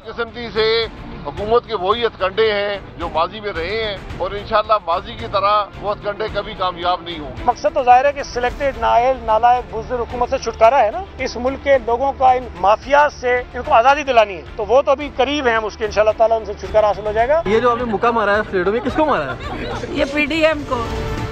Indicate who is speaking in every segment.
Speaker 1: बदकिस्मती से हुकूमत के वही हथकंडे हैं जो माजी में रहे हैं और इंशाल्लाह माजी की तरह वो हथकंडे कभी कामयाब नहीं होंगे।
Speaker 2: मकसद तो जाहिर है कि सिलेक्टेड नाअहल नालायक बुज़दिल हुकूमत से छुटकारा है ना। इस मुल्क के लोगों का इन माफिया से इनको आज़ादी दिलानी है, तो वो तो अभी करीब है, हम उसके इंशाल्लाह ताला उनसे छुटकारा हासिल हो जाएगा।
Speaker 3: ये जो आपने मुक्का मारा है फ्लेडो में, किसको मारा है?
Speaker 4: ये पीडीएम को।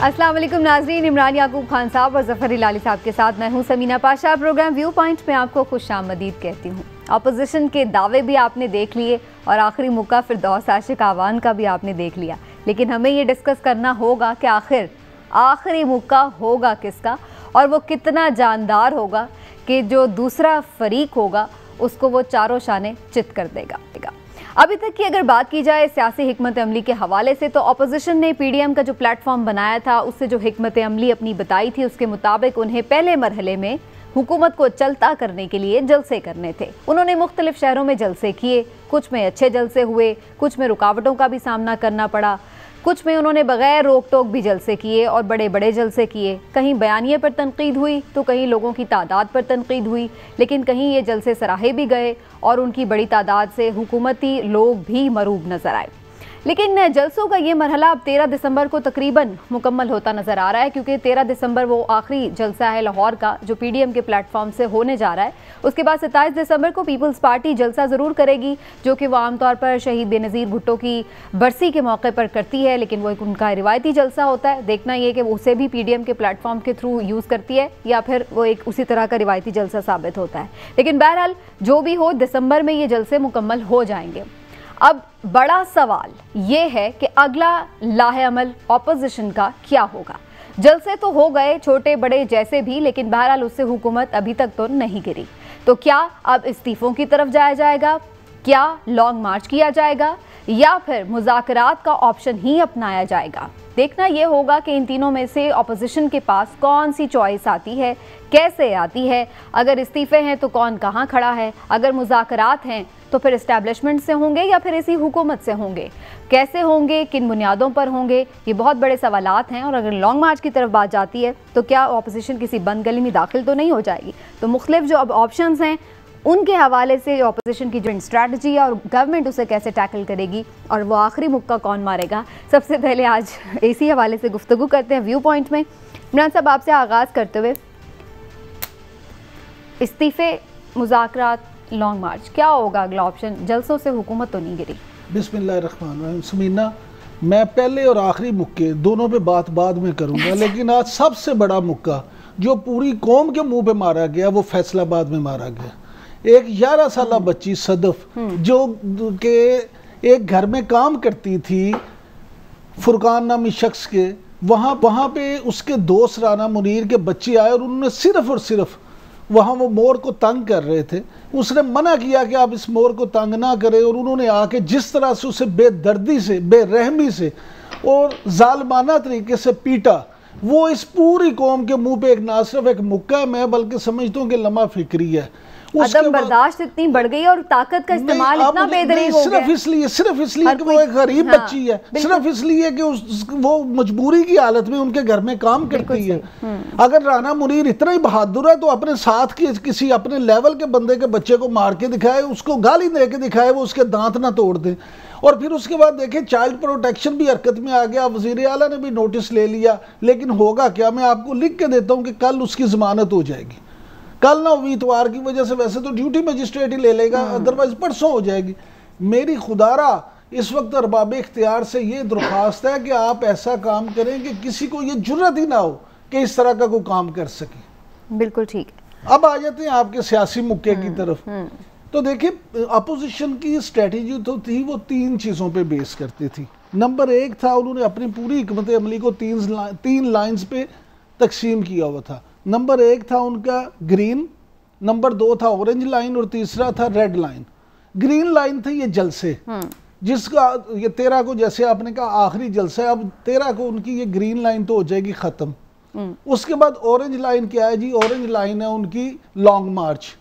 Speaker 5: अस्सलाम वालेकुम नाज़रीन, इमरान याकूब खान साहब और ज़फ़र इलाली साहब के साथ मैं हूं Sameena Pasha. Programme view point में आपको खुशामदीद कहती हूं। अपोजिशन के दावे भी आपने देख लिए और आखिरी मुक्का फिरदौस आशिक आवान का भी आपने देख लिया, लेकिन हमें ये डिस्कस करना होगा कि आखिर आखिरी मुक्का होगा किसका और वो कितना जानदार होगा कि जो दूसरा फरीक होगा उसको वो चारों शाने चित कर देगा। अभी तक की अगर बात की जाए सियासी हिकमत अमली के हवाले से, तो अपोजिशन ने पीडीएम का जो प्लेटफॉर्म बनाया था उससे जो हिकमत अमली अपनी बताई थी उसके मुताबिक उन्हें पहले मरहले में हुकूमत को चलता करने के लिए जलसे करने थे। उन्होंने मुख्तलिफ शहरों में जलसे किए, कुछ में अच्छे जलसे हुए, कुछ में रुकावटों का भी सामना करना पड़ा, कुछ में उन्होंने बगैर रोक टोक भी जलसे किए और बड़े बड़े जलसे किए। कहीं बयानिए पर तनकीद हुई तो कहीं लोगों की तादाद पर तनकीद हुई, लेकिन कहीं ये जलसे सराहे भी गए और उनकी बड़ी तादाद से हुकूमती लोग भी मरूब नज़र आए। लेकिन जलसों का ये मरहला अब 13 दिसंबर को तकरीबन मुकम्मल होता नज़र आ रहा है, क्योंकि 13 दिसंबर वो आखिरी जलसा है लाहौर का जो पीडीएम के प्लेटफॉर्म से होने जा रहा है। उसके बाद 27 दिसंबर को पीपल्स पार्टी जलसा ज़रूर करेगी, जो कि वो आमतौर पर शहीद बेनज़ीर भुट्टो की बरसी के मौके पर करती है, लेकिन वो एक उनका रिवायती जलसा होता है। देखना ये कि वो उसे भी पीडीएम के प्लेटफॉर्म के थ्रू यूज़ करती है या फिर वो एक उसी तरह का रिवायती जलसा साबित होता है। लेकिन बहरहाल जो भी हो, दिसंबर में ये जलसे मुकम्मल हो जाएंगे। अब बड़ा सवाल ये है कि अगला लाहे अमल ऑपोजिशन का क्या होगा। जलसे तो हो गए छोटे बड़े जैसे भी, लेकिन बहरहाल उससे हुकूमत अभी तक तो नहीं गिरी। तो क्या अब इस्तीफों की तरफ जाया जाएगा, क्या लॉन्ग मार्च किया जाएगा या फिर मुज़ाकरात का ऑप्शन ही अपनाया जाएगा? देखना यह होगा कि इन तीनों में से ऑपोजिशन के पास कौन सी चॉइस आती है, कैसे आती है। अगर इस्तीफे हैं तो कौन कहाँ खड़ा है, अगर मुज़ाकरात हैं तो फिर इस्टेब्लिशमेंट से होंगे या फिर इसी हुकूमत से होंगे, कैसे होंगे, किन बुनियादों पर होंगे, ये बहुत बड़े सवालात हैं। और अगर लॉन्ग मार्च की तरफ बात जाती है तो क्या ऑपोजिशन किसी बंद गली में दाखिल तो नहीं हो जाएगी? तो मुख्तलिफ जो अब ऑप्शंस हैं उनके हवाले से ऑपोजिशन की जो स्ट्रैटेजी है और गवर्नमेंट उसे कैसे टैकल करेगी और वो आखिरी मुक्का कौन मारेगा, सबसे पहले आज इसी हवाले से गुफ्तगू करते हैं व्यू पॉइंट में। इमरान साहब, आपसे आगाज़ करते हुए, इस्तीफे, मुज़ाकरात, लॉन्ग मार्च, क्या होगा अगला ऑप्शन? जलसों से हुकूमत तो नहीं गिरी।
Speaker 6: बिस्मिल्लाहिर्रहमानिर्रहीम। समीना, मैं पहले और आखिरी मुक्के दोनों पे बात बाद में करूंगा, लेकिन आज सबसे बड़ा मुक्का जो पूरी कौम के मुंह पे मारा गया वो फैसलाबाद में मारा गया। एक 11 साल बच्ची सदफ जो के एक घर में काम करती थी, फुरकान नामी शख्स के, वहाँ पे उसके दोस्त राना मुनीर के बच्चे आए और उन्होंने सिर्फ और सिर्फ वहाँ वो मोर को तंग कर रहे थे, उसने मना किया कि आप इस मोर को तंग ना करें, और उन्होंने आके जिस तरह से उसे बेदर्दी से, बेरहमी से और जालमाना तरीके से पीटा, वो इस पूरी कौम के मुंह पे एक ना सिर्फ एक मुक्का है, मैं बल्कि समझता हूँ कि लम्हा फिक्री है।
Speaker 5: अदम बर्दाश्त इतनी बढ़ गई और ताकत का इस्तेमाल इतना बेदरीग हो गया।
Speaker 6: सिर्फ इसलिए कि वो एक गरीब बच्ची है, सिर्फ इसलिए कि वो मजबूरी की हालत में उनके घर में काम करती है। अगर राना मुनीर इतना ही बहादुर है तो अपने साथ के किसी अपने लेवल के बंदे के बच्चे को मार के दिखाए, उसको गाली दे के दिखाए, वो उसके दांत ना तोड़ दे। और फिर उसके बाद देखें, चाइल्ड प्रोटेक्शन भी हरकत में आ गया, वज़ीर आला ने भी नोटिस ले लिया, लेकिन होगा क्या? मैं आपको लिख के देता हूँ कि कल उसकी जमानत हो जाएगी। कल ना इतवार की वजह से वैसे तो ड्यूटी मजिस्ट्रेट ही ले लेगा, अदरवाइज परसों हो जाएगी। मेरी खुदारा इस वक्त अरबाब इख्तियार से ये दरख्वास्त है कि आप ऐसा काम करें कि किसी को ये जुर्रत ही ना हो कि इस तरह का कोई काम कर सके।
Speaker 5: बिल्कुल ठीक है।
Speaker 6: अब आ जाते हैं आपके सियासी मुक्के की तरफ। तो देखिए, अपोजिशन की स्ट्रेटेजी तो थी, वो 3 चीज़ों पे बेस करती थी। नंबर 1 था, उन्होंने अपनी पूरी हिकमत अमली को 3 लाइन्स पे तकसीम किया हुआ था। नंबर 1 था उनका ग्रीन, नंबर 2 था ऑरेंज लाइन और तीसरा था रेड लाइन। ग्रीन लाइन थी ये जलसे, जिसका ये 13 को, जैसे आपने कहा आखिरी जलसा है, अब 13 को उनकी ये ग्रीन लाइन तो हो जाएगी ख़त्म। उसके बाद ऑरेंज लाइन क्या है जी? ऑरेंज लाइन है उनकी लॉन्ग मार्च,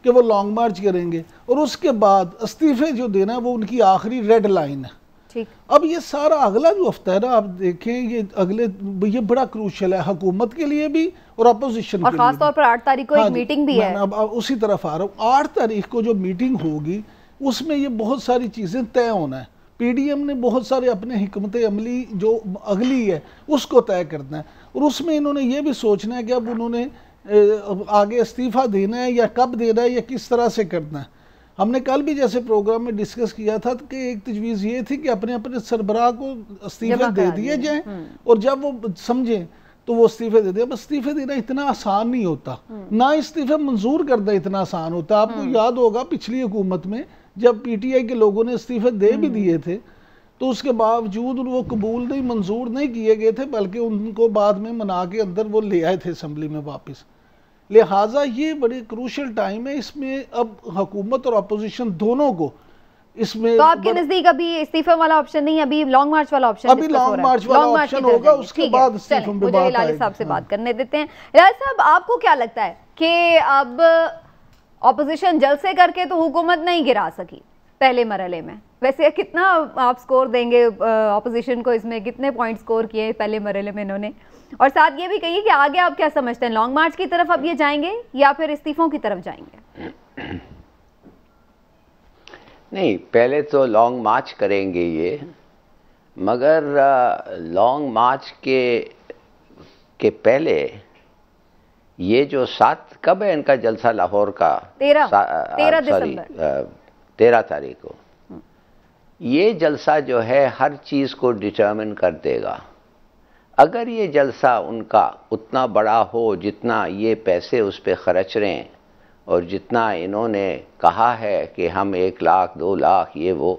Speaker 6: कि वो लॉन्ग मार्च करेंगे, और उसके बाद इस्तीफे जो देना है वो उनकी आखिरी रेड लाइन है।
Speaker 5: ठीक।
Speaker 6: अब ये सारा अगला जो हफ्ता है ना, आप देखें, ये बड़ा क्रूशल है हुकूमत के लिए भी और अपोजिशन के लिए,
Speaker 5: खास तौर पर 8 तारीख को एक मीटिंग भी है।
Speaker 6: अब उसी तरफ आ रहा हूँ। 8 तारीख को जो मीटिंग होगी, उसमें ये बहुत सारी चीज़ें तय होना है। पीडीएम ने बहुत सारे अपने हिकमत अमली जो अगली है उसको तय करना है, और उसमें इन्होंने ये भी सोचना है कि अब उन्होंने आगे इस्तीफ़ा देना है या कब देना है या किस तरह से करना है। हमने कल भी जैसे प्रोग्राम में डिस्कस किया था कि एक तजवीज़ ये थी कि अपने अपने सरबराह को इस्तीफ़े दे दिए जाएँ, और जब वो समझें तो वो इस्तीफ़े दे दें। अब इस्तीफ़े देना इतना आसान नहीं होता, ना इस्तीफ़े मंजूर करना इतना आसान होता। आपको याद होगा पिछली हुकूमत में जब पीटीआई के लोगों ने इस्तीफ़े दे भी दिए थे तो उसके बावजूद वो कबूल नहीं, मंजूर नहीं किए गए थे, बल्कि उनको बाद में मना के अंदर वो ले आए थे असम्बली में वापस। लिहाजा ये बड़ी क्रूशल टाइम है, इसमें अब हुकूमत और अपोजिशन दोनों को इसमें।
Speaker 5: तो आपके नजदीक अभी इस्तीफे वाला ऑप्शन नहीं, अभी लॉन्ग मार्च वाला ऑप्शन,
Speaker 6: अभी लॉन्ग मार्च वाला ऑप्शन होगा, उसके बाद इस्तीफों पे बात आएगी।
Speaker 5: हिलाली साहब से बात करने देते हैं। हिलाली साहब, आपको क्या लगता है कि अब ऑपोजिशन जलसे करके तो हुकूमत नहीं गिरा सकी पहले मरहले में, वैसे कितना आप स्कोर देंगे ऑपोजिशन को, इसमें कितने पॉइंट स्कोर किए पहले मरहले में इन्होंने? और साथ ये भी कहिए कि आगे आप क्या समझते हैं, लॉन्ग मार्च की तरफ अब ये जाएंगे या फिर इस्तीफों की तरफ जाएंगे?
Speaker 4: नहीं, पहले तो लॉन्ग मार्च करेंगे ये, मगर लॉन्ग मार्च के पहले ये जो 7 कब है इनका जलसा लाहौर का? 13 दिसंबर, 13 तारीख को। ये जलसा जो है हर चीज़ को डिटर्मिन कर देगा। अगर ये जलसा उनका उतना बड़ा हो जितना ये पैसे उस पर खर्च रहे हैं और जितना इन्होंने कहा है कि हम 1 लाख 2 लाख ये वो,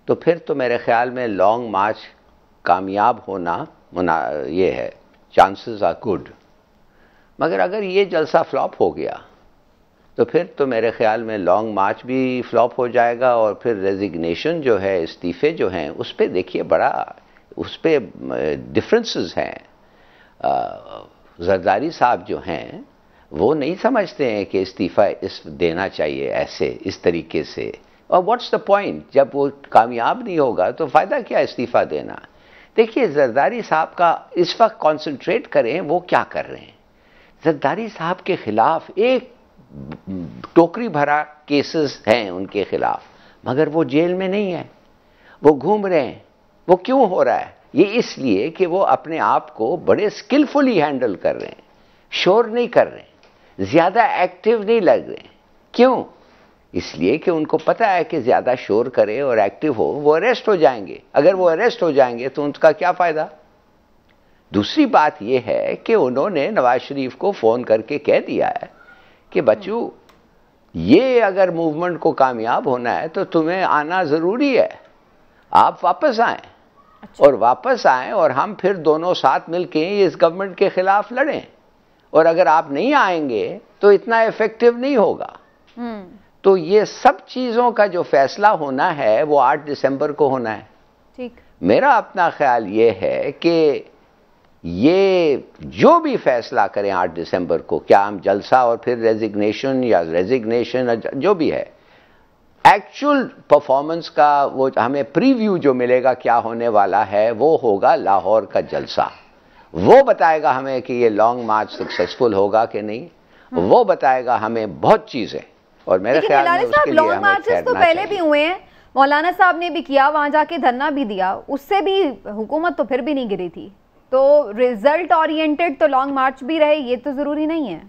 Speaker 4: तो फिर तो मेरे ख्याल में लॉन्ग मार्च कामयाब होना ये है, चांसेस आर गुड। मगर अगर ये जलसा फ्लॉप हो गया तो फिर तो मेरे ख्याल में लॉन्ग मार्च भी फ्लॉप हो जाएगा, और फिर रेजिग्नेशन जो है, इस्तीफ़े जो हैं, उस पर देखिए बड़ा उस पर डिफरेंसेस हैं। जरदारी साहब जो हैं वो नहीं समझते हैं कि इस्तीफ़ा देना चाहिए ऐसे इस तरीके से, और व्हाट्स द पॉइंट, जब वो कामयाब नहीं होगा तो फ़ायदा क्या इस्तीफ़ा देना। देखिए जरदारी साहब का इस वक्त कॉन्सेंट्रेट करें वो क्या कर रहे हैं। जरदारी साहब के ख़िलाफ़ एक टोकरी भरा केसेस हैं उनके ख़िलाफ़, मगर वो जेल में नहीं है, वो घूम रहे हैं। वो क्यों हो रहा है? ये इसलिए कि वो अपने आप को बड़े स्किलफुली हैंडल कर रहे हैं, शोर नहीं कर रहे हैं, ज़्यादा एक्टिव नहीं लग रहे हैं। क्यों? इसलिए कि उनको पता है कि ज़्यादा शोर करे और एक्टिव हो वो अरेस्ट हो जाएंगे। अगर वो अरेस्ट हो जाएंगे तो उनका क्या फ़ायदा। दूसरी बात यह है कि उन्होंने नवाज शरीफ को फ़ोन करके कह दिया है कि बच्चू, ये अगर मूवमेंट को कामयाब होना है तो तुम्हें आना ज़रूरी है, आप वापस आएँ। अच्छा। और वापस आएँ और हम फिर दोनों साथ मिलके इस गवर्नमेंट के ख़िलाफ़ लड़ें, और अगर आप नहीं आएंगे तो इतना इफ़ेक्टिव नहीं होगा। तो ये सब चीज़ों का जो फैसला होना है वो 8 दिसंबर को होना है।
Speaker 5: ठीक। मेरा
Speaker 4: अपना ख्याल ये है कि ये जो भी फैसला करें 8 दिसंबर को, क्या हम जलसा और फिर रेजिग्नेशन या रेजिग्नेशन जो भी है, एक्चुअल परफॉर्मेंस का वो हमें प्रीव्यू जो मिलेगा क्या होने वाला है वो होगा लाहौर का जलसा। वो बताएगा हमें कि ये लॉन्ग मार्च सक्सेसफुल होगा कि नहीं, वो बताएगा हमें बहुत चीज़ें। और मेरे ख्याल में उसके लिए
Speaker 5: लॉन्ग मार्चेस तो पहले भी हुए हैं, मौलाना साहब ने भी किया, वहां जाके धरना भी दिया, उससे भी हुकूमत तो फिर भी नहीं गिरी थी। तो रिजल्ट ओरिएंटेड तो लॉन्ग मार्च भी रहे, ये तो जरूरी नहीं है।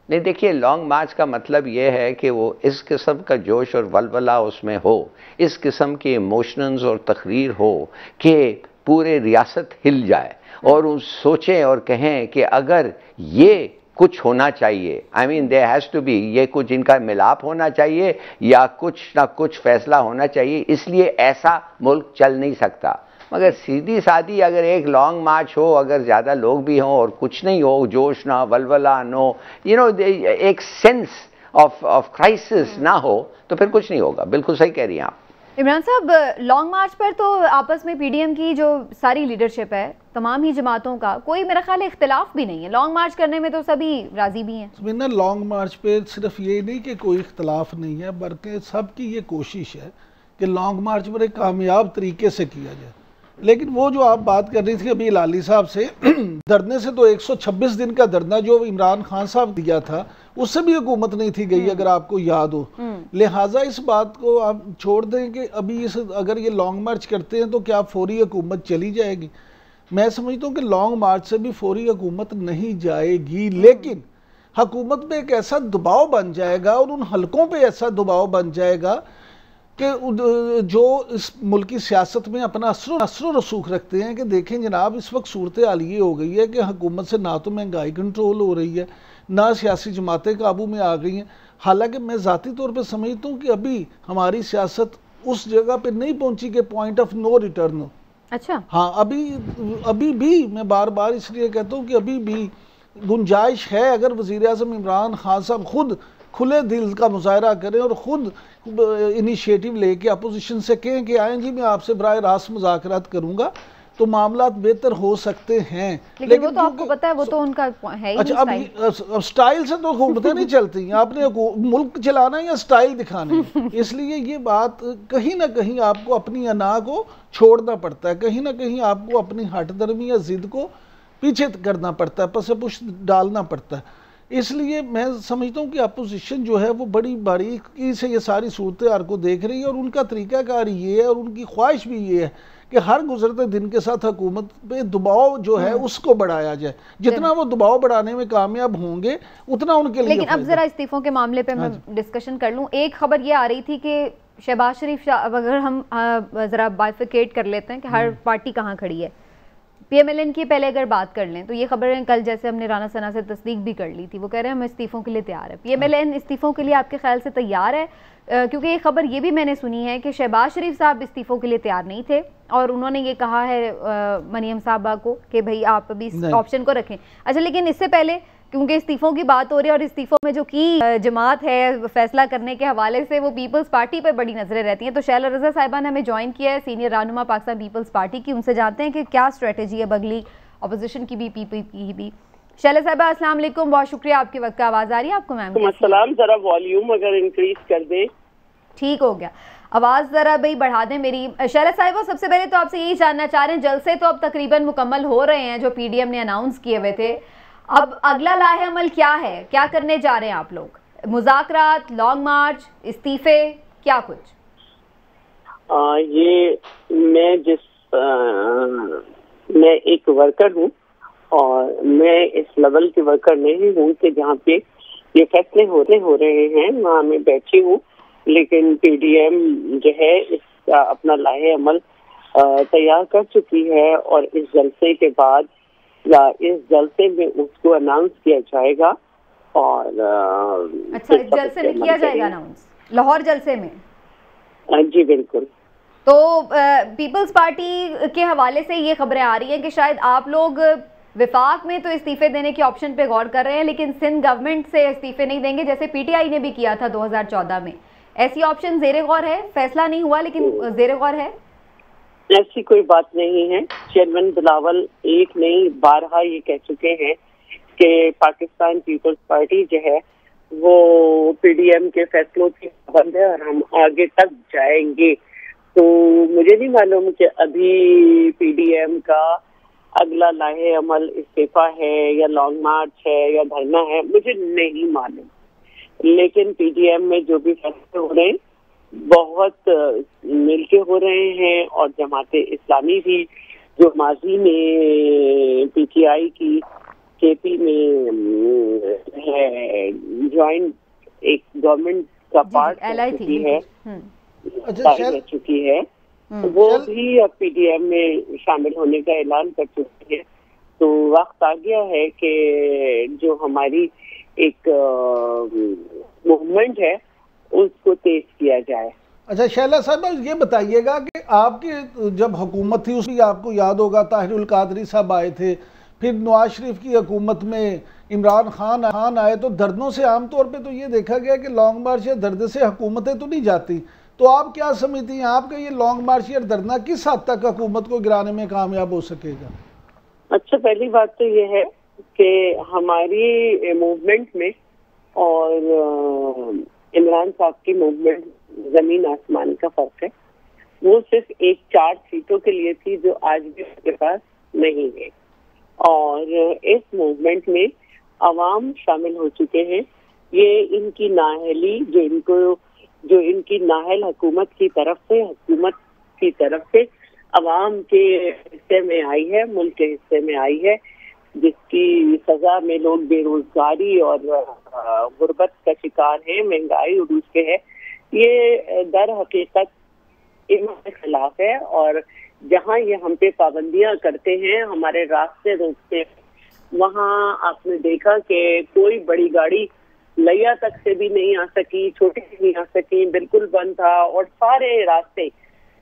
Speaker 4: नहीं, देखिए लॉन्ग मार्च का मतलब ये है कि वो इस किस्म का जोश और वलवला उसमें हो, इस किस्म के इमोशंस और तकरीर हो कि पूरे रियासत हिल जाए और उन सोचें और कहें कि अगर ये कुछ होना चाहिए, I mean there has to be, ये कुछ इनका मिलाप होना चाहिए या कुछ ना कुछ फैसला होना चाहिए, इसलिए ऐसा मुल्क चल नहीं सकता। मगर सीधी सादी अगर एक लॉन्ग मार्च हो, अगर ज़्यादा लोग भी हों और कुछ नहीं हो, जोश ना, वलवला नो, एक सेंस ऑफ क्राइसिस ना हो, तो फिर कुछ नहीं होगा। बिल्कुल सही कह रही हैं आप।
Speaker 5: इमरान साहब, लॉन्ग मार्च पर तो आपस में पीडीएम की जो सारी लीडरशिप है, तमाम ही जमातों का कोई मेरा ख्याल इख्तिलाफ भी नहीं है, लॉन्ग मार्च करने में तो सभी राजी भी हैं।
Speaker 6: लॉन्ग मार्च पे सिर्फ ये नहीं कि कोई इख्तिलाफ नहीं है, बल्कि सबकी ये कोशिश है कि लॉन्ग मार्च बड़े कामयाब तरीके से किया जाए। लेकिन वो जो आप बात कर रही थी अभी लाली साहब से धरने से, तो 126 दिन का धरना जो इमरान खान साहब दिया था उससे भी हुकूमत नहीं थी गई, अगर आपको याद हो। लिहाजा इस बात को आप छोड़ दें कि अभी इस अगर ये लॉन्ग मार्च करते हैं तो क्या फौरी हुकूमत चली जाएगी? मैं समझता हूँ कि लॉन्ग मार्च से भी फौरी हुकूमत नहीं जाएगी, लेकिन हुकूमत पे एक ऐसा दबाव बन जाएगा और उन हलकों पे ऐसा दबाव बन जाएगा कि जो इस मुल्क की सियासत में अपना असर रसूख रखते हैं कि देखें जनाब, इस वक्त सूरत हाल ये हो गई है कि हुकूमत से ना तो महंगाई कंट्रोल हो रही है, ना सियासी जमातें काबू में आ गई हैं। हालांकि मैं ज़ाती तौर पे समझता हूँ कि अभी हमारी सियासत उस जगह पे नहीं पहुंची कि पॉइंट ऑफ नो रिटर्न हो।
Speaker 5: अच्छा,
Speaker 6: हाँ, अभी भी मैं बार बार इसलिए कहता हूँ कि अभी भी गुंजाइश है, अगर वज़ीर आज़म इमरान खान साहब खुद खुले दिल का मुजाहरा करें और ख़ुद इनिशिएटिव लेके अपोजिशन से कहें कि आएँ जी मैं आपसे बराह रास्त मुज़ाकरात करूँगा, तो मामला बेहतर हो सकते हैं।
Speaker 5: लेकिन वो तो आपको पता है, वो तो उनका है ही।
Speaker 6: अच्छा, अब स्टाइल से तो हुकूमतें नहीं चलती, आपने मुल्क चलाना है या स्टाइल दिखाना है। इसलिए ये बात कहीं ना कहीं आपको अपनी अना को छोड़ना पड़ता है, कहीं ना कहीं आपको अपनी हट दर्मी या जिद को पीछे करना पड़ता है, पसे पुश डालना पड़ता है। इसलिए मैं समझता हूँ कि अपोजिशन जो है वो बड़ी बारीकी से ये सारी सूरत हाल को देख रही है, और उनका तरीक़ाकार ये है और उनकी ख्वाहिश भी ये है कि हर गुजरते दिन के साथ हुकूमत पे दबाव जो है उसको बढ़ाया जाए। जितना वो दबाव बढ़ाने में कामयाब होंगे उतना उनके लिए।
Speaker 5: लेकिन अब जरा इस्तीफों के मामले पे मैं डिस्कशन कर लूँ। एक खबर ये आ रही थी कि शहबाज शरीफ, अगर हम जरा बाइफिकेट कर लेते हैं कि हर पार्टी कहाँ खड़ी है, पीएमएलएन की पहले अगर बात कर लें तो ये खबरें कल जैसे हमने राना सना से तस्दीक भी कर ली थी, वो कह रहे हैं हम इस्तीफों के लिए तैयार है। पीएमएलएन इस्तीफों के लिए आपके ख्याल से तैयार है? क्योंकि ये खबर ये भी मैंने सुनी है कि शहबाज शरीफ साहब इस्तीफों के लिए तैयार नहीं थे और उन्होंने ये कहा है मरियम साहबा को कि भाई आप अभी इस ऑप्शन को रखें। अच्छा, लेकिन इससे पहले क्योंकि इस्तीफों की बात हो रही है और इस्तीफों में जो की जमात है फैसला करने के हवाले से वो पीपल्स पार्टी पर बड़ी नजरें रहती हैं, तो शैला रज़ा साहिबा ने हमें ज्वाइन किया है, सीनियर रहनुमा पाकिस्तान पीपल्स पार्टी की। उनसे जानते हैं कि क्या स्ट्रेटजी है बगली अपोजिशन की भी, पीपीपी की भी। शैला साहिबा अस्सलाम वालेकुम, बहुत शुक्रिया, आपके वक्त का आवाज़ आ रही है आपको मैम?
Speaker 7: अस्सलाम, जरा वॉल्यूम अगर इंक्रीज कर दें।
Speaker 5: ठीक हो गया, आवाज़ ज़रा भाई बढ़ा दें मेरी। शैला साहिबा, सबसे पहले तो आपसे यही जानना चाह रहे हैं, जलसे तो अब तकरीबन मुकम्मल हो रहे हैं जो पीडीएम ने अनाउंस किए हुए थे, अब अगला लाहे अमल क्या है, क्या करने जा रहे हैं आप लोग? मुज़ाकरात, लॉन्ग मार्च, इस्तीफे, क्या कुछ?
Speaker 7: ये मैं एक वर्कर हूँ और मैं इस लेवल के वर्कर नहीं हूँ कि जहाँ पे ये फैसले हो रहे हैं वहाँ मैं बैठी हूँ, लेकिन पीडीएम जो है इसका अपना लाहे अमल तैयार कर चुकी है और इस जलसे के बाद या इस जलसे में उसको अनाउंस किया जाएगा। और
Speaker 5: अच्छा, इस जलसे में किया जाएगा अनाउंस, लाहौर जलसे में?
Speaker 7: जी बिल्कुल।
Speaker 5: तो पीपल्स पार्टी के हवाले से ये खबरें आ रही हैं कि शायद आप लोग विफाक में तो इस्तीफे देने के ऑप्शन पे गौर कर रहे हैं, लेकिन सिंध गवर्नमेंट से इस्तीफे नहीं देंगे जैसे पीटीआई ने भी किया था 2014 में। ऐसी ऑप्शन जेरे गौर है? फैसला नहीं हुआ लेकिन जेरे गौर है?
Speaker 7: ऐसी कोई बात नहीं है। चेयरमैन बिलावल एक नहीं बारहा ये कह चुके हैं कि पाकिस्तान पीपल्स पार्टी जो है वो पीडीएम के फैसलों की पाबंद है और हम आगे तक जाएंगे। तो मुझे नहीं मालूम कि अभी पीडीएम का अगला लाहे अमल इस्तीफा है या लॉन्ग मार्च है या धरना है, मुझे नहीं मालूम। लेकिन पीडीएम में जो भी फैसले हो रहे हैं बहुत मिलके हो रहे हैं और जमाते इस्लामी भी जो माजी में पीटीआई की केपी में है ज्वाइंट एक गवर्नमेंट का पार्ट चुकी है, रह चुकी है, वो भी अब पीडीएम में शामिल होने का ऐलान कर चुकी है। तो वक्त आ गया है कि जो हमारी एक मूवमेंट है उसको तेज किया जाए।
Speaker 6: अच्छा शैला साहब, ये बताइएगा कि आपकी जब हुकूमत थी उसकी आपको याद होगा ताहिरुल कादरी साहब आए थे, फिर नवाज शरीफ की हुकूमत में इमरान खान आए, तो धरनों से आमतौर पे तो ये देखा गया कि लॉन्ग मार्च या धरने से हुकूमतें तो नहीं जाती। तो आप क्या समझती हैं, आपका ये लॉन्ग मार्च या धरना किस हद तक हुकूमत को गिराने में कामयाब हो सकेगा?
Speaker 7: अच्छा, पहली बात तो ये है कि हमारी मूवमेंट में और इमरान साहब की मूवमेंट जमीन आसमान का फर्क है। वो सिर्फ 4 सीटों के लिए थी जो आज भी उनके पास नहीं है। और इस मूवमेंट में अवाम शामिल हो चुके हैं। ये इनकी नाअहली जो इनकी नाअहल हुकूमत की तरफ से अवाम के हिस्से में आई है, मुल्क के हिस्से में आई है, जिसकी सजा में लोग बेरोजगारी और गुर्बत का शिकार है, महंगाई उरूज पे है। ये दर हकीकत इनके खिलाफ है। और जहाँ ये हम पे पाबंदियां करते हैं, हमारे रास्ते रोकते हैं, वहाँ आपने देखा कि कोई बड़ी गाड़ी लिया तक से भी नहीं आ सकी, छोटी भी नहीं आ सकी, बिल्कुल बंद था। और सारे रास्ते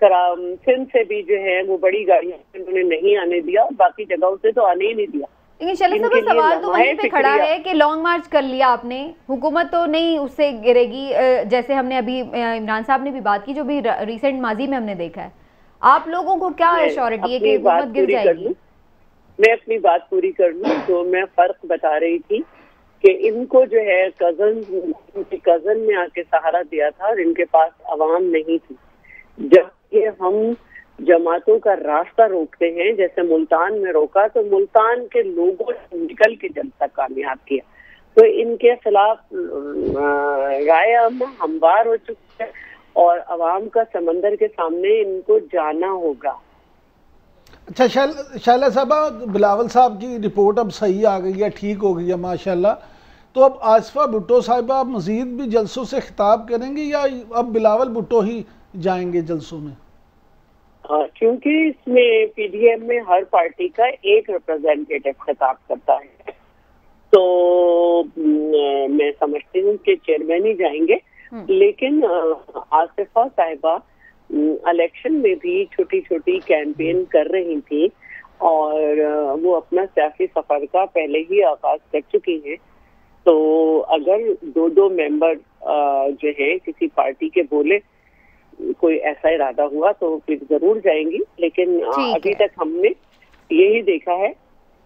Speaker 7: सिंध से भी जो है वो बड़ी गाड़ियां उन्होंने नहीं आने दिया, बाकी जगहों से तो आने ही नहीं दिया।
Speaker 5: लेकिन शैला साहब सवाल तो वहीं पे खड़ा है कि लॉन्ग मार्च कर लिया आपने, हुकूमत तो नहीं उससे गिरेगी, जैसे हमने अभी इमरान साहब ने भी बात की, जो भी रिसेंट माजी में हमने देखा है। आप लोगों को क्या एश्योरिटी है कि हुकूमत गिर जाएगी?
Speaker 7: मैं अपनी बात पूरी कर लूं तो मैं फर्क बता रही थी कि इनको जो है कजन ने आके सहारा दिया था और इनके पास अवाम नहीं थी। जब ये हम जमातों का रास्ता रोकते हैं, जैसे मुल्तान में रोका, तो मुल्तान के लोगों ने निकल के जनता कामयाब किया। तो इनके खिलाफ राय हमवार हो चुकी है और अवाम का समंदर के सामने इनको जाना होगा।
Speaker 6: अच्छा शैला साहबा, बिलावल साहब की रिपोर्ट अब सही आ गई है, ठीक हो गई है माशाल्लाह, तो अब आसिफा भुट्टो साहिबा आप मजीद भी जलसों से खिताब करेंगे या अब बिलावल भुट्टो ही जाएंगे जलसों में?
Speaker 7: क्योंकि इसमें पीडीएम में हर पार्टी का एक रिप्रेजेंटेटिव खिताब करता है, तो मैं समझती हूँ कि चेयरमैन ही जाएंगे। लेकिन आसिफा साहिबा इलेक्शन में भी छोटी छोटी कैंपेन कर रही थी और वो अपना सियासी सफर का पहले ही आगाज कर चुकी हैं। तो अगर 2 मेंबर जो है किसी पार्टी के बोले कोई ऐसा इरादा हुआ तो फिर जरूर जाएंगी। लेकिन अभी तक हमने यही देखा है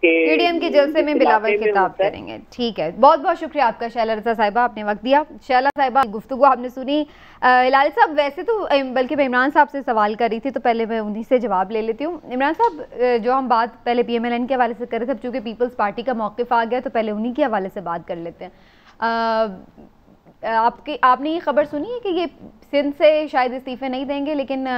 Speaker 7: कि
Speaker 5: पीडीएम के जलसे में बिलावल खिताब करेंगे। ठीक है, बहुत बहुत शुक्रिया आपका शैला रज़ा साहिबा, आपने वक्त दिया। शैला साहिबा गुफ्तगू आपने सुनी। हिलाल साहब, वैसे तो बल्कि मैं इमरान साहब से सवाल कर रही थी तो पहले मैं उन्हीं से जवाब ले लेती हूँ। इमरान साहब, जो हम बात पहले PMLN के हवाले से कर रहे थे, अब चूँकि पीपल्स पार्टी का मौक़िफ़ आ गया तो पहले उन्हीं के हवाले से बात कर लेते हैं। आपने ये खबर सुनी है कि ये सिंध से शायद इस्तीफे नहीं देंगे, लेकिन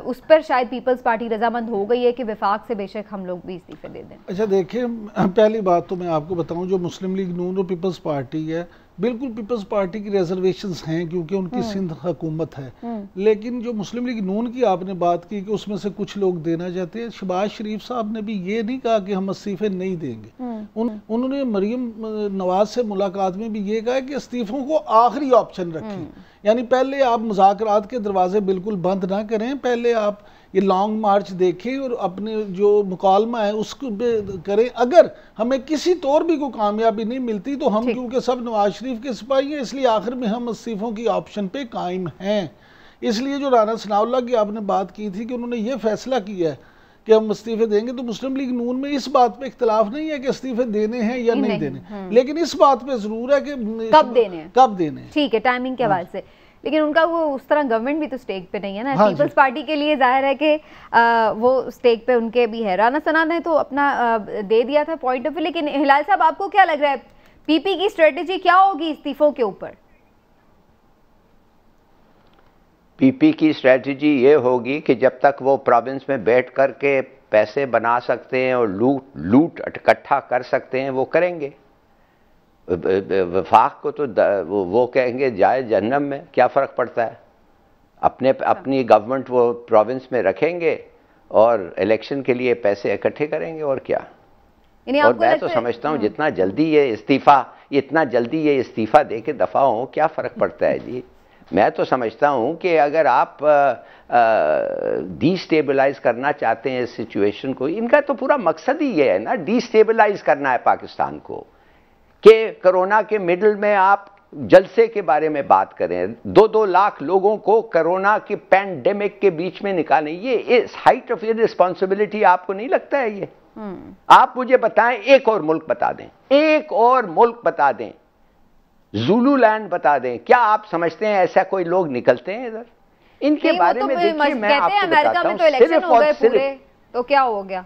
Speaker 5: उस पर शायद पीपल्स पार्टी रजामंद हो गई है कि विफाक से बेशक हम लोग भी इस्तीफे दे दें।
Speaker 6: अच्छा देखिए, पहली बात तो मैं आपको बताऊं, जो मुस्लिम लीग नून और पीपल्स पार्टी है, बिल्कुल पीपल्स पार्टी की रिजर्वेशंस हैं क्योंकि उनकी सिंध हुकूमत है। लेकिन जो मुस्लिम लीग नून की आपने बात की कि उसमें से कुछ लोग देना चाहते हैं, शहबाज शरीफ साहब ने भी ये नहीं कहा कि हम इस्तीफे नहीं देंगे। उन्होंने मरीम नवाज से मुलाकात में भी ये कहा कि इस्तीफों को आखिरी ऑप्शन रखें, यानी पहले आप मुज़ाकरात के दरवाजे बिल्कुल बंद ना करें, पहले आप ये लॉन्ग मार्च देखें और अपने जो मुकालमा है उसको करें। अगर हमें किसी तौर भी कोई कामयाबी नहीं मिलती तो हम, क्योंकि सब नवाज शरीफ के सिपाही हैं, इसलिए आखिर में हम इस्तीफों की ऑप्शन पे कायम हैं। इसलिए जो राना सनाउल्लाह की आपने बात की थी कि उन्होंने ये फैसला किया है कि हम इस्तीफे देंगे, तो मुस्लिम लीग नून में इस बात पे इख्तलाफ नहीं है कि इस्तीफे देने हैं या नहीं देने, लेकिन इस बात पे जरूर है कि कब देने।
Speaker 5: ठीक है, टाइमिंग के हवाले से। लेकिन उनका वो उस तरह गवर्नमेंट भी तो स्टेक पे नहीं है ना। पीपल्स पार्टी के लिए जाहिर है कि वो स्टेक पे उनके भी है। राना सना ने तो अपना दे दिया था पॉइंट ऑफ व्यू। लेकिन हिलाल साहब, आपको क्या लग रहा है पीपी की स्ट्रेटेजी क्या होगी इस्तीफों के ऊपर?
Speaker 4: पीपी की स्ट्रेटजी ये होगी कि जब तक वो प्रोविंस में बैठ कर के पैसे बना सकते हैं और लूट इकट्ठा कर सकते हैं वो करेंगे। वफाक को तो वो कहेंगे जाए जहन्नम में, क्या फ़र्क पड़ता है। अपनी गवर्नमेंट वो प्रोविंस में रखेंगे और इलेक्शन के लिए पैसे इकट्ठे करेंगे और क्या। और मैं तो समझता हूँ जितना जल्दी ये इस्तीफ़ा दे के दफ़ा हो, क्या फ़र्क पड़ता है जी। मैं तो समझता हूँ कि अगर आप डिस्टेबलाइज करना चाहते हैं इस सिचुएशन को, इनका तो पूरा मकसद ही ये है ना, डिस्टेबलाइज करना है पाकिस्तान को, कि कोरोना के मिडल में आप जलसे के बारे में बात करें, 2-2 लाख लोगों को कोरोना के पैंडेमिक के बीच में निकालें। ये इस हाइट ऑफ इररिस्पांसिबिलिटी आपको नहीं लगता है ये? आप मुझे बताएं, एक और मुल्क बता दें, ज़ुलू लैंड बता दें, क्या आप समझते हैं ऐसा कोई लोग निकलते हैं इधर? इनके बारे में देखिए, मैं आपको
Speaker 5: अमेरिका में तो इलेक्शन हो गए पूरे, तो क्या हो गया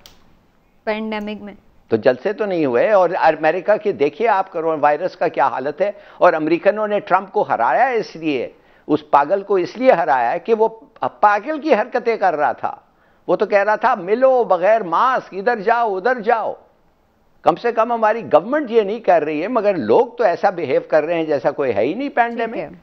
Speaker 5: पैंडेमिक में?
Speaker 4: तो जलसे तो नहीं हुए। और अमेरिका के देखिए आप कोरोना वायरस का क्या हालत है, और अमेरिकनों ने ट्रंप को हराया इसलिए, उस पागल को इसलिए हराया कि वो पागल की हरकतें कर रहा था। वो तो कह रहा था मिलो बगैर मास्क, इधर जाओ उधर जाओ। कम से कम हमारी गवर्नमेंट ये नहीं कर रही है, मगर लोग तो ऐसा बिहेव कर रहे हैं जैसा कोई है ही नहीं पैंडेमिक।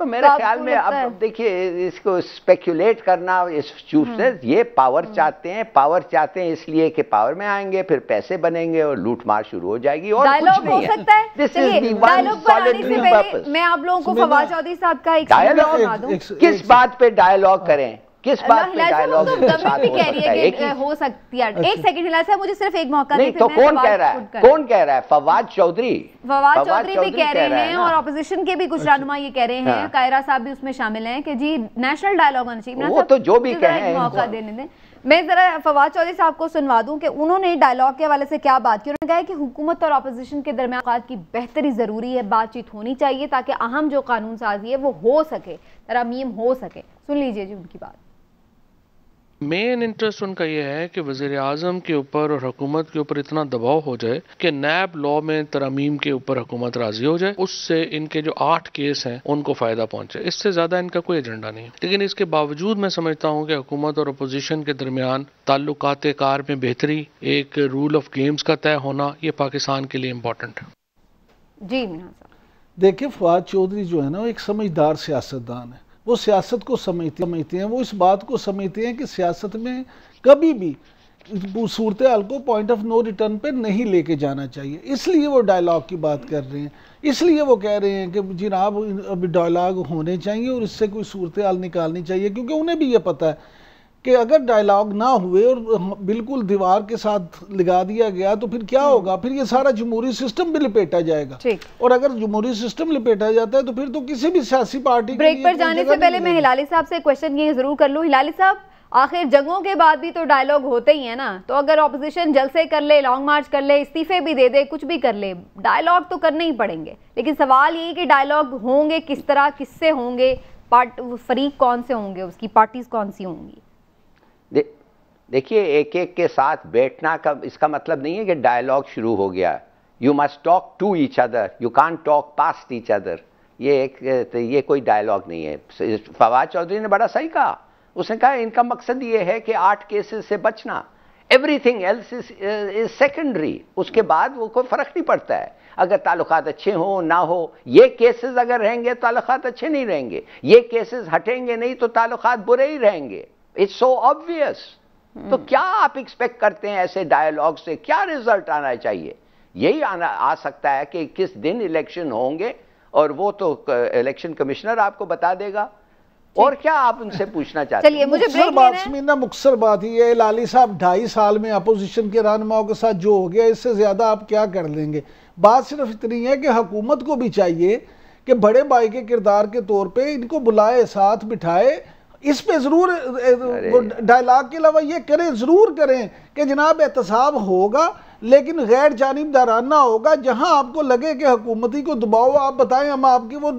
Speaker 4: तो मेरे ख्याल में अब देखिए, इसको स्पेक्युलेट करना, इस चूज से ये पावर चाहते हैं इसलिए कि पावर में आएंगे, फिर पैसे बनेंगे और लूटमार शुरू हो जाएगी, और कुछ नहीं है। This is the one solid purpose.
Speaker 5: मैं आप लोगों को फवाद चौधरी साहब का एक
Speaker 4: डायलॉग, किस बात पे डायलॉग करें, किस बात पे डायलॉग
Speaker 5: भी कह रही है कि हो सकती है। एक सेकंड हिलाल साहब, मुझे सिर्फ एक मौका
Speaker 4: नहीं, तो कौन कह रहा है? कौन कह रहा है? फवाद चौधरी
Speaker 5: भी कह रहे हैं, और ऑपोजिशन के भी कुछ रहनुमा ये कह रहे हैं, कायरा साहब भी उसमें शामिल हैं कि जी नेशनल डायलॉग होना चाहिए।
Speaker 4: वो तो जो भी कहें,
Speaker 5: मौका देने दें। मैं जरा फवाद चौधरी साहब को सुनवा दूं कि उन्होंने डायलॉग के हवाले से क्या बात की। उन्होंने कहा कि हुकूमत और ऑपोजिशन के दरमियान बात की बेहतरी जरूरी है, बातचीत होनी चाहिए ताकि अहम जो कानून साजी है वो हो सके, तरमीम हो सके। सुन लीजिए जी उनकी बात।
Speaker 8: मेन इंटरेस्ट उनका यह है कि वज़ीर आज़म के ऊपर और हुकूमत के ऊपर इतना दबाव हो जाए कि नैब लॉ में तरमीम के ऊपर हुकूमत राजी हो जाए, उससे इनके जो 8 केस हैं उनको फ़ायदा पहुंचे। इससे ज़्यादा इनका कोई एजेंडा नहीं है। लेकिन इसके बावजूद मैं समझता हूं कि हुकूमत और अपोजिशन के दरमियान ताल्लुकात कार में बेहतरी, एक रूल ऑफ गेम्स का तय होना, ये पाकिस्तान के लिए इम्पोर्टेंट है।
Speaker 5: जी
Speaker 6: देखिए, फवाद चौधरी जो है ना, वो एक समझदार सियासतदान है। वो सियासत को समझते हैं, वो इस बात को समझते हैं कि सियासत में कभी भी सूरत हाल को पॉइंट ऑफ नो रिटर्न पे नहीं लेके जाना चाहिए। इसलिए वो डायलॉग की बात कर रहे हैं, इसलिए वो कह रहे हैं कि जनाब अभी डायलॉग होने चाहिए और इससे कोई सूरत हाल निकालनी चाहिए, क्योंकि उन्हें भी ये पता है कि अगर डायलॉग ना हुए और बिल्कुल दीवार के साथ लगा दिया गया तो फिर क्या होगा? फिर ये सारा जमहूरी सिस्टम भी लपेटा जाएगा, और अगर जमहूरी सिस्टम लपेटा जाता है तो फिर तो किसी भी सियासी पार्टी
Speaker 5: ब्रेक पर जाने से पहले मैं हिलाली साहब से क्वेश्चन ये जरूर कर लूं। हिलाली साहब, आखिर जंगों के बाद भी तो डायलॉग होते ही है ना, तो अगर ऑपोजिशन जलसे कर ले, लॉन्ग मार्च कर ले, इस्तीफे भी दे दे, कुछ भी कर ले, डायलॉग तो करने ही पड़ेंगे। लेकिन सवाल यही कि डायलॉग होंगे किस तरह, किससे होंगे, फरीक कौन से होंगे, उसकी पार्टीज कौन सी होंगी?
Speaker 4: देखिए, एक एक के साथ बैठना का इसका मतलब नहीं है कि डायलॉग शुरू हो गया। You must talk to each other, you can't talk past each other. ये कोई डायलॉग नहीं है। फवाद चौधरी ने बड़ा सही कहा। उसने कहा इनका मकसद ये है कि 8 केसेस से बचना, एवरीथिंग एल्स इज सेकेंडरी। उसके बाद वो कोई फर्क नहीं पड़ता है, अगर ताल्लुकात अच्छे हो ना हो। ये केसेस अगर रहेंगे ताल्लुकात अच्छे नहीं रहेंगे, ये केसेस हटेंगे नहीं तो ताल्लुकात बुरे ही रहेंगे। It's so obvious. तो क्या आप एक्सपेक्ट करते हैं ऐसे डायलॉग से? क्या रिजल्ट आना चाहिए? यही आ सकता है कि किस दिन इलेक्शन होंगे, और वो तो इलेक्शन कमिश्नर आपको बता देगा। और क्या आप उनसे पूछना चाहते हैं?
Speaker 5: चलिए, मुझे
Speaker 6: मुख्तसर बात समीना, मुख्तसर बात ही है, लाली साहब 2.5 साल में अपोजिशन के रहनुमाओं के साथ जो हो गया, इससे ज्यादा आप क्या कर लेंगे? बात सिर्फ इतनी है कि हुकूमत को भी चाहिए कि बड़े भाई के किरदार के तौर पे इनको बुलाए, साथ बिठाए, इस पे जरूर डायलॉग के अलावा ये करें, जरूर करें कि जनाब एहतसाब होगा लेकिन गैर जानिबदाराना होगा। जहां आपको लगे कि हुकूमती को दबाव, आप बताएं, हम आपकी वो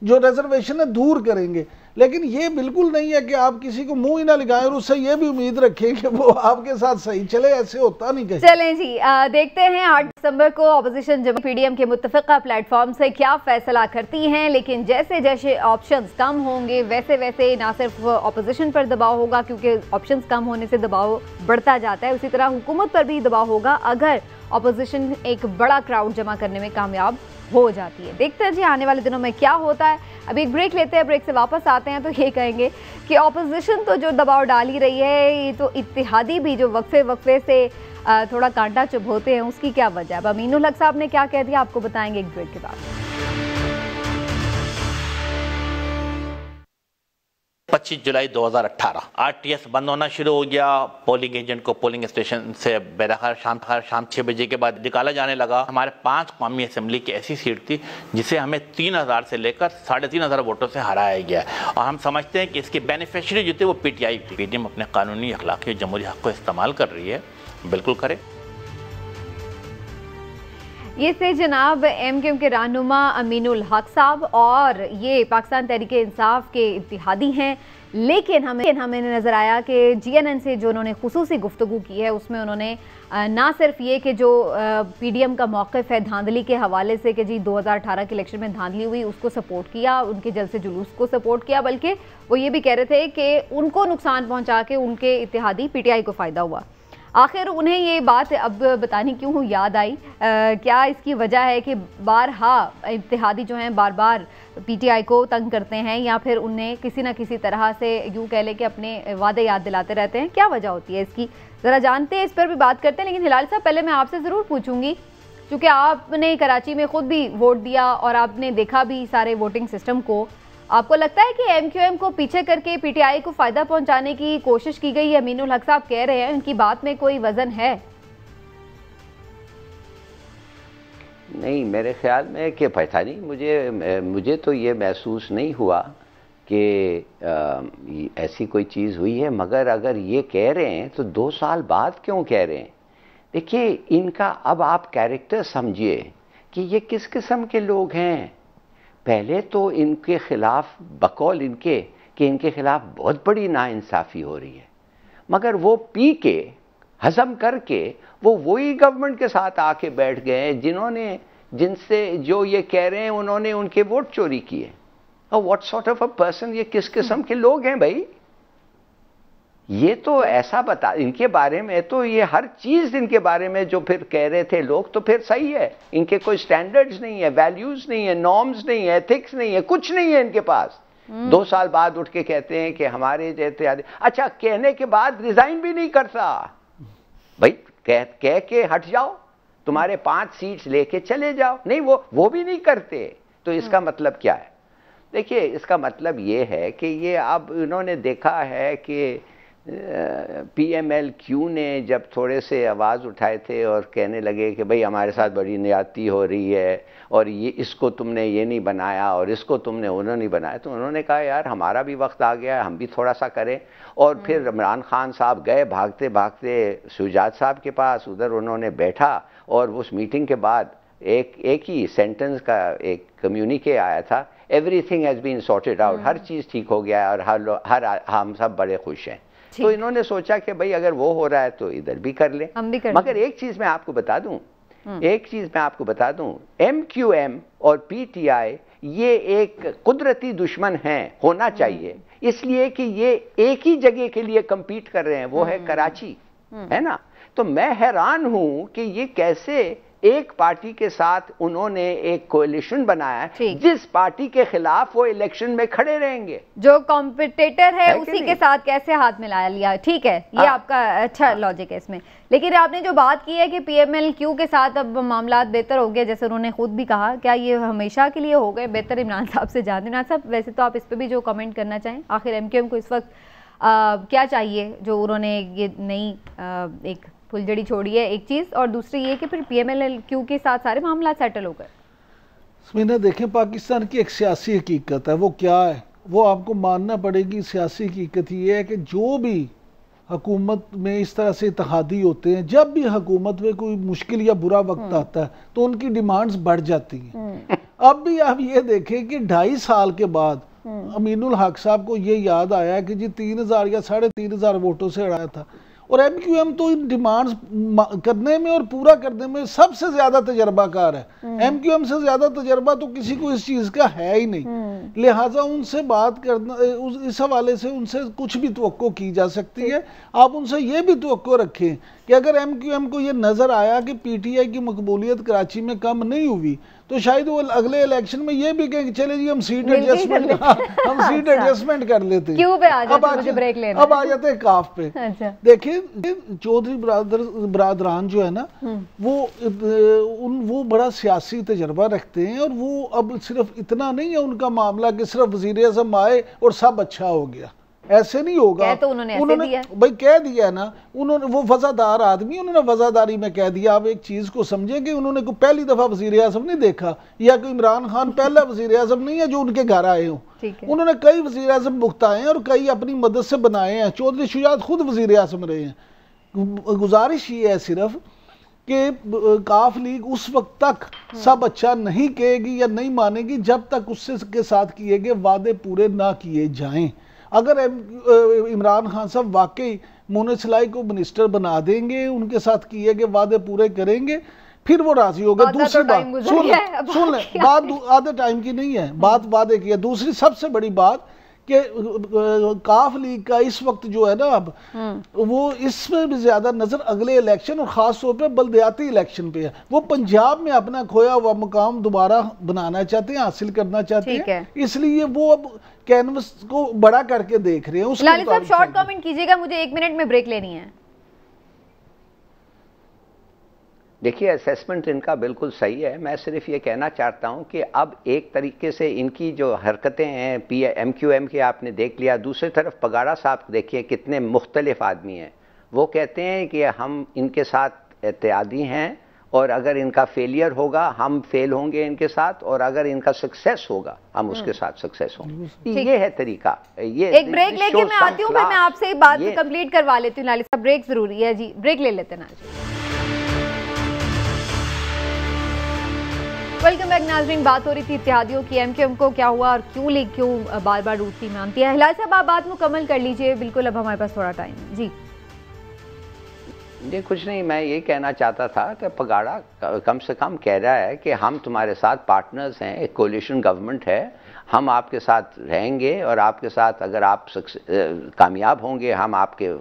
Speaker 6: जो रिजर्वेशन है दूर करेंगे। लेकिन ये बिल्कुल नहीं है कि आप किसी को मुंह ही ना लगाएं और उससे ये भी उम्मीद रखें कि वो आपके साथ सही चले। ऐसे होता नहीं कहीं।
Speaker 5: चलें जी, देखते हैं 8 दिसंबर को ऑपोजिशन जब पीडीएम के मुत्तफ़िक़ा प्लेटफॉर्म से क्या फैसला करती हैं। लेकिन जैसे जैसे ऑप्शंस कम होंगे वैसे वैसे ना सिर्फ ऑपोजिशन पर दबाव होगा, क्योंकि ऑप्शंस कम होने से दबाव बढ़ता जाता है, उसी तरह हुकूमत पर भी दबाव होगा अगर ऑपोजिशन एक बड़ा क्राउड जमा करने में कामयाब हो जाती है। देखते हैं जी आने वाले दिनों में क्या होता है। अभी एक ब्रेक लेते हैं, ब्रेक से वापस आते हैं तो ये कहेंगे कि ऑपोजिशन तो जो दबाव डाल ही रही है, ये तो इत्तेहादी भी जो वक्फे से थोड़ा कांटा चुभोते हैं, उसकी क्या वजह है? अमीनुल हक साहब ने क्या कह दिया आपको बताएंगे एक ब्रेक के बाद।
Speaker 9: 25 जुलाई 2018 आरटीएस बंद होना शुरू हो गया। पोलिंग एजेंट को पोलिंग स्टेशन से बेरखर शाम 6 बजे के बाद निकाला जाने लगा। हमारे 5 कौमी असेंबली की ऐसी सीट थी जिसे हमें 3000 से लेकर 3500 वोटों से हराया गया, और हम समझते हैं कि इसके बेनिफिशियरी जो थे वो पीटीआई थी। पीडीएम अपने कानूनी, अखलाकी और जमहूरी हक को इस्तेमाल कर रही है, बिल्कुल करे।
Speaker 5: ये से जनाब MQM के रहनुमा अमीनुल हक साहब, और ये पाकिस्तान तहरीक इंसाफ के इत्तेहादी हैं, लेकिन हमें नज़र आया कि GNN से जो उन्होंने खुसूसी गुफ्तगू की है उसमें उन्होंने ना सिर्फ ये कि जो PDM का मौक़िफ़ है धांधली के हवाले से कि जी 2018 के इलेक्शन में धांधली हुई उसको सपोर्ट किया, उनके जलसे जुलूस को सपोर्ट किया, बल्कि वो ये भी कह रहे थे कि उनको नुकसान पहुँचा के उनके इत्तेहादी PTI को फ़ायदा हुआ। आखिर उन्हें ये बात अब बतानी क्यों याद आई? क्या इसकी वजह है कि बारहा इत्तेहादी जो हैं बार बार PTI को तंग करते हैं, या फिर उन्हें किसी न किसी तरह से यूँ कह लें कि अपने वादे याद दिलाते रहते हैं? क्या वजह होती है इसकी, ज़रा जानते हैं, इस पर भी बात करते हैं। लेकिन हिलाल साहब, पहले मैं आपसे ज़रूर पूछूंगी, क्योंकि आपने कराची में ख़ुद भी वोट दिया और आपने देखा भी सारे वोटिंग सिस्टम को, आपको लगता है कि MQM को पीछे करके PTI को फ़ायदा पहुंचाने की कोशिश की गई है? अमीनुल हक साहब कह रहे हैं, उनकी बात में कोई वजन है?
Speaker 4: नहीं, मेरे ख्याल में कि पता नहीं, मुझे तो ये महसूस नहीं हुआ कि ऐसी कोई चीज़ हुई है। मगर अगर ये कह रहे हैं तो 2 साल बाद क्यों कह रहे हैं? देखिए, इनका अब आप कैरेक्टर समझिए कि ये किस किस्म के लोग हैं। पहले तो इनके खिलाफ बकौल इनके कि इनके खिलाफ बहुत बड़ी नाइंसाफ़ी हो रही है, मगर वो पी के हजम करके वो वही गवर्नमेंट के साथ आके बैठ गए हैं जिनसे जो ये कह रहे हैं उन्होंने उनके वोट चोरी किए। और what sort of a person, ये किस किस्म के लोग हैं भाई? ये तो ऐसा बता इनके बारे में, तो ये हर चीज़ इनके बारे में जो फिर कह रहे थे लोग, तो फिर सही है। इनके कोई स्टैंडर्ड्स नहीं है, वैल्यूज़ नहीं है, नॉर्म्स नहीं है, एथिक्स नहीं है, कुछ नहीं है इनके पास। 2 साल बाद उठ के कहते हैं कि हमारे जैसे, अच्छा कहने के बाद रिजाइन भी नहीं करता भाई, कह के हट जाओ, तुम्हारे 5 सीट्स लेके चले जाओ, नहीं वो भी नहीं करते। तो इसका मतलब क्या है? देखिए, इसका मतलब ये है कि ये अब इन्होंने देखा है कि PMLQ ने जब थोड़े से आवाज़ उठाए थे और कहने लगे कि भाई हमारे साथ बड़ी न्याती हो रही है और ये इसको तुमने ये नहीं बनाया और इसको तुमने उन्होंने नहीं बनाया, तो उन्होंने कहा यार हमारा भी वक्त आ गया है, हम भी थोड़ा सा करें। और फिर इमरान खान साहब गए भागते भागते शुजात साहब के पास, उधर उन्होंने बैठा और उस मीटिंग के बाद एक ही सेंटेंस का एक कम्युनिके आया था, everything has been sorted out, हर चीज़ ठीक हो गया है और हम सब बड़े खुश हैं। तो इन्होंने सोचा कि भाई अगर वो हो रहा है तो इधर भी कर ले। मगर एक चीज़ मैं आपको बता दूं, MQM और PTI ये एक कुदरती दुश्मन हैं, होना चाहिए, इसलिए कि ये एक ही जगह के लिए compete कर रहे हैं, वो है कराची, है ना। तो मैं हैरान हूं कि ये कैसे एक पार्टी के साथ उन्होंने एक कोalition बनाया है जिस पार्टी के खिलाफ वो इलेक्शन में खड़े रहेंगे, जो
Speaker 5: कॉम्पिटिटर है उसी के साथ कैसे हाथ मिला लिया। ठीक है, ये आपका अच्छा लॉजिक है इसमें। लेकिन आपने जो बात की है कि PMLQ के साथ अब मामला बेहतर हो गए, जैसे उन्होंने खुद भी कहा, क्या ये हमेशा के लिए हो गए बेहतर? इमरान साहब से जानते। इमरान साहब, वैसे तो आप इस पर भी जो कमेंट करना चाहें, आखिर MQM को इस वक्त क्या चाहिए जो उन्होंने ये नई एक फुलझड़ी छोड़ी है, एक चीज़, और दूसरी ये कि फिर PMLQ के साथ सारे मामला सेटल हो गए।
Speaker 6: समीना, देखें, पाकिस्तान की एक सियासी हकीकत है, वो क्या है वो आपको मानना पड़ेगी। सियासी हकीकत ये है कि जो भी हुकूमत में इस तरह से इत्तेहादी होते हैं, जब भी हुकूमत में कोई मुश्किल या बुरा वक्त आता है तो उनकी डिमांड्स बढ़ जाती हैं। अब भी आप ये देखें कि 2.5 साल के बाद अमीनुल हक साहब को ये याद आया कि जी 3000 या 3500 वोटों से हराया था, और MQM तो इन डिमांड्स करने में और पूरा करने में सबसे ज्यादा तजर्बाकार है। MQM से ज्यादा तजर्बा तो किसी को इस चीज का है ही नहीं, लिहाजा उनसे बात करना, इस हवाले से उनसे कुछ भी तवक्को की जा सकती है। आप उनसे ये भी तवक्को रखें कि अगर MQM को ये नजर आया कि PTI की मकबूलियत कराची में कम नहीं हुई तो शायद वो अगले इलेक्शन में ये भी कहें चले जी हम सीट एडजस्टमेंट कर लेते हैं। अब आ जाते हैं काफ पे। अच्छा। देखिए, चौधरी बरादरान जो है ना, वो बड़ा सियासी तजर्बा रखते हैं, और वो अब सिर्फ इतना नहीं है उनका मामला कि सिर्फ वजीर आज़म आए और सब अच्छा हो गया, ऐसे नहीं होगा।
Speaker 5: तो उन्होंने
Speaker 6: भाई कह दिया ना, उन्होंने, वो वफादार आदमी, उन्होंने वफादारी में कह दिया। आप एक चीज को समझे कि उन्होंने कोई पहली दफा वजीर आज़म नहीं देखा, या कोई इमरान खान पहला वजीर आज़म नहीं है जो उनके घर आए हो। उन्होंने कई वजीर आज़म भुगताए हैं और कई अपनी मदद से बनाए हैं। चौधरी शुजात खुद वजीर आज़म रहे हैं। गुजारिश ये है सिर्फ कि काफ लीग उस वक्त तक सब अच्छा नहीं कहेगी या नहीं मानेगी जब तक उससे के साथ किए गए वादे पूरे ना किए जाएं। अगर इमरान खान साहब वाकई मोनिस लाई को मिनिस्टर बना देंगे, उनके साथ किए गए वादे पूरे करेंगे, फिर वो राजी हो गए। दूसरी बात सुन ले, बात आधे टाइम की नहीं है, बात वादे की है। दूसरी सबसे बड़ी बात कि काफ लीग का इस वक्त जो है ना अब वो इसमें भी ज्यादा नजर अगले इलेक्शन और खास तौर पे बलदियाती इलेक्शन पे है। वो पंजाब में अपना खोया हुआ मुकाम दोबारा बनाना चाहते हैं, हासिल करना चाहते हैं, इसलिए वो अब कैनवस को बड़ा करके देख रहे हैं।
Speaker 5: लाली साहब शॉर्ट कमेंट कीजिएगा, मुझे 1 मिनट में ब्रेक लेनी है।
Speaker 4: देखिए, असेसमेंट इनका बिल्कुल सही है। मैं सिर्फ ये कहना चाहता हूँ कि अब एक तरीके से इनकी जो हरकतें हैं MQM के आपने देख लिया, दूसरी तरफ पगाड़ा साहब देखिए कितने मुख्तलिफ आदमी हैं। वो कहते हैं कि हम इनके साथ इत्तेहादी हैं और अगर इनका फेलियर होगा हम फेल होंगे इनके साथ, और अगर इनका सक्सेस होगा हम उसके साथ सक्सेस होंगे। ये है तरीका। ये
Speaker 5: एक ब्रेक लेके मैं आती हूँ, फिर मैं आपसे बात कंप्लीट करवा लेती हूँ। लाली साहब ब्रेक जरूरी है जी, ब्रेक ले लेते हैं। वेलकम बैक नाजरीन। बात हो रही थी इत्तेहादियों की, MQM को क्या हुआ और क्यों लीग क्यों बार बार रूठती मानती है। हिलाल साहब आप बात मुकम्मल कर लीजिए, बिल्कुल अब हमारे पास थोड़ा टाइम है जी।
Speaker 4: जी कुछ नहीं, मैं ये कहना चाहता था कि पगाड़ा कम से कम कह रहा है कि हम तुम्हारे साथ पार्टनर्स हैं, एक कोलिशन गवर्नमेंट है, हम आपके साथ रहेंगे और आपके साथ अगर आप कामयाब होंगे हम आपके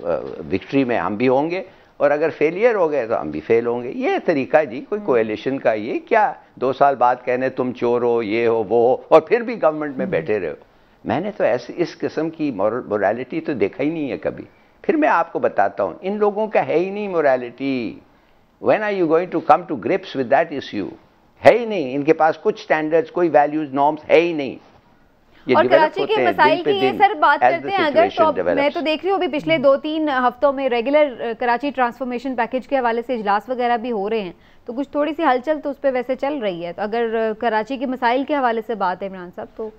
Speaker 4: विक्ट्री में हम भी होंगे, और अगर फेलियर हो गए तो हम भी फेल होंगे। ये तरीका जी कोई कोएलिशन का। ये क्या 2 साल बाद कहने तुम चोर हो, ये हो, वो हो, और फिर भी गवर्नमेंट में बैठे रहे हो। मैंने तो ऐसी इस किस्म की मोरालिटी तो देखा ही नहीं है कभी। फिर मैं आपको बताता हूँ, इन लोगों का है ही नहीं morality. When are you going to come to grips with that issue? है ही नहीं इनके पास कुछ स्टैंडर्ड्स, कोई वैल्यूज, नॉर्म्स है ही नहीं।
Speaker 5: और कराची के मसाइल की ये सर बात करते हैं अगर, तो मैं तो देख रही हूँ अभी पिछले 2-3 हफ्तों में रेगुलर कराची ट्रांसफॉर्मेशन पैकेज के हवाले से इजलास वगैरह भी हो रहे हैं, तो कुछ थोड़ी सी हलचल तो उस पर वैसे चल रही है। तो अगर कराची के मसाइल के हवाले से बात है इमरान साहब, तो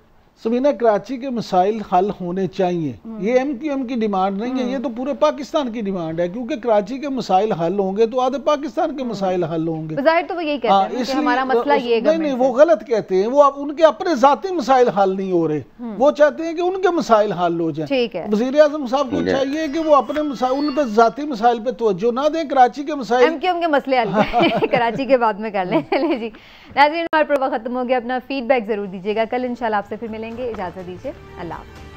Speaker 6: सबीना कराची के मसाइल हल होने चाहिए। ये MQM की डिमांड नहीं है, ये तो पूरे पाकिस्तान की डिमांड है, क्योंकि कराची के मसाइल हल होंगे तो आधे पाकिस्तान के मसाइल हल होंगे।
Speaker 5: जाहिर तो वो यही कहते हैं कि हमारा मसला ये है।
Speaker 6: नहीं, वो गलत कहते हैं। वो उनके अपने जाती मसाइल हल नहीं हो रहे, वो चाहते हैं कि उनके मसाइल हल हो जाए।
Speaker 5: ठीक है,
Speaker 6: वज़ीर आज़म साहब को चाहिए कि वो अपने उन पर जाती मसाइल पे तवज्जो ना दें, कराची के मसाइल
Speaker 5: MQM के मसले हल कराची के बाद में कर लें। जी नाज़रीन, हमारा प्रोग्राम खत्म हो गया। अपना फीडबैक जरूर दीजिएगा। कल इंशाल्लाह आपसे फिर मिलेंगे। इजाजत दीजिए, अल्लाह हाफ़िज़।